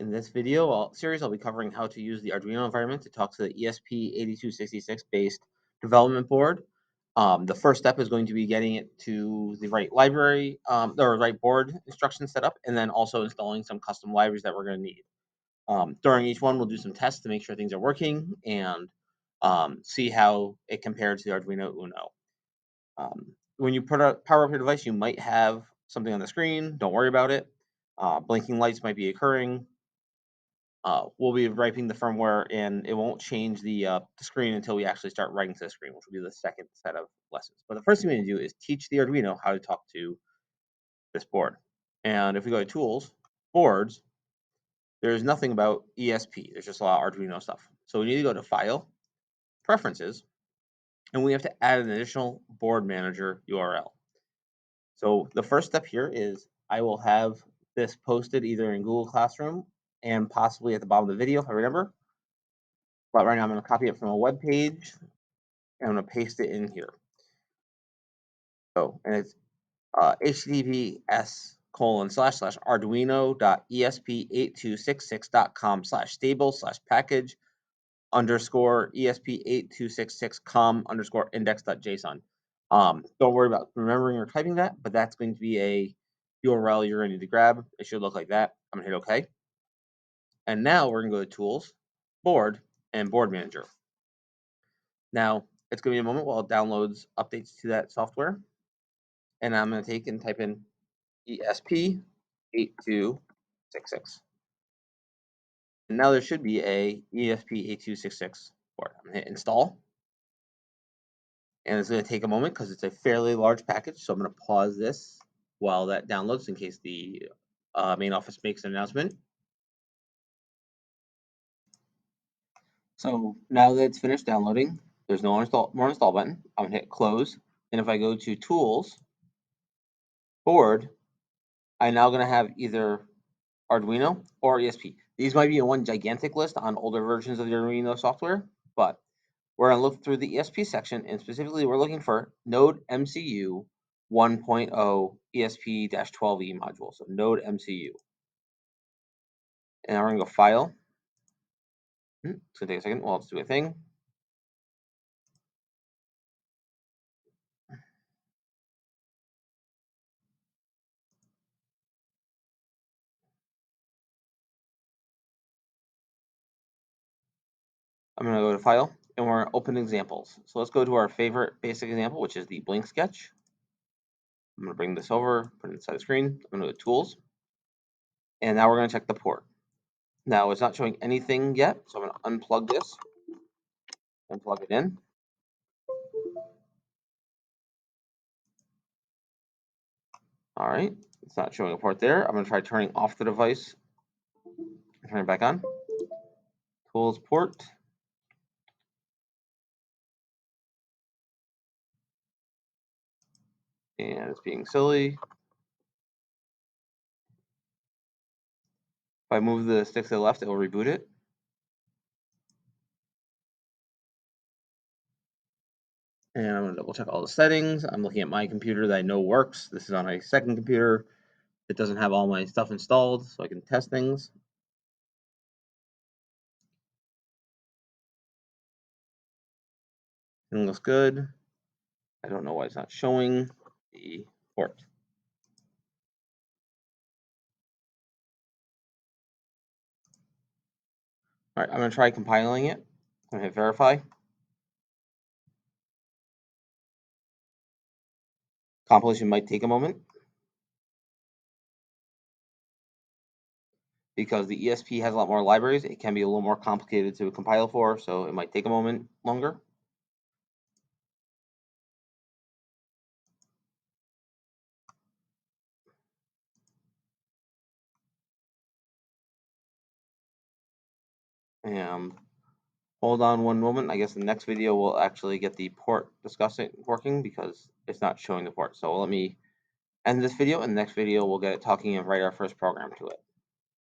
In this video series, I'll be covering how to use the Arduino environment to talk to the ESP8266 based development board. The first step is going to be getting it to the right library, or right board instruction setup, and then also installing some custom libraries that we're going to need. During each one, we'll do some tests to make sure things are working and see how it compares to the Arduino Uno. When you power up your device, you might have something on the screen. Don't worry about it. Blinking lights might be occurring. We'll be writing the firmware, and it won't change the screen until we actually start writing to the screen, which will be the second set of lessons. But the first thing we need to do is teach the Arduino how to talk to this board. And if we go to Tools, Boards, there's nothing about ESP. There's just a lot of Arduino stuff. So we need to go to File, Preferences, and we have to add an additional board manager URL. So the first step here is I will have this posted either in Google Classroom and possibly at the bottom of the video if I remember. But right now I'm going to copy it from a web page and I'm going to paste it in here. So, and it's https://arduino.esp8266.com/stable/package_esp8266com_index.json. Don't worry about remembering or typing that, but that's going to be a URL you're going to need to grab. It should look like that. I'm going to hit OK. And now we're going to go to Tools, Board, and Board Manager. Now, it's going to be a moment while it downloads updates to that software. And I'm going to take and type in ESP8266. And now there should be a ESP8266 board. I'm going to hit install. And it's going to take a moment because it's a fairly large package. So I'm going to pause this while that downloads in case the main office makes an announcement. So now that it's finished downloading, there's no more install button. I'm going to hit close. And if I go to Tools, Board, I'm now going to have either Arduino or ESP. These might be in one gigantic list on older versions of the Arduino software, but we're going to look through the ESP section, and specifically we're looking for Node MCU 1.0 ESP-12E module, so Node MCU. And now we're going to go File. It's going to take a second. Well, let's do a thing. I'm going to go to File, and we're going to open examples. So let's go to our favorite basic example, which is the Blink Sketch. I'm going to bring this over, put it inside the screen. I'm going to go to Tools, and now we're going to check the port. Now it's not showing anything yet, so I'm going to unplug this and plug it in. All right, it's not showing a port there. I'm going to try turning off the device and turn it back on. Tools port. And it's being silly. If I move the stick to the left, it will reboot it. And I'm going to double check all the settings. I'm looking at my computer that I know works. This is on a second computer. It doesn't have all my stuff installed, so I can test things. Everything looks good. I don't know why it's not showing the port. All right, I'm going to try compiling it. I'm going to hit verify. Compilation might take a moment because the ESP has a lot more libraries. It can be a little more complicated to compile for, so it might take a moment longer. And hold on one moment. I guess the next video will actually get the port working because it's not showing the port. So let me end this video, and the next video we'll get it talking and write our first program to it.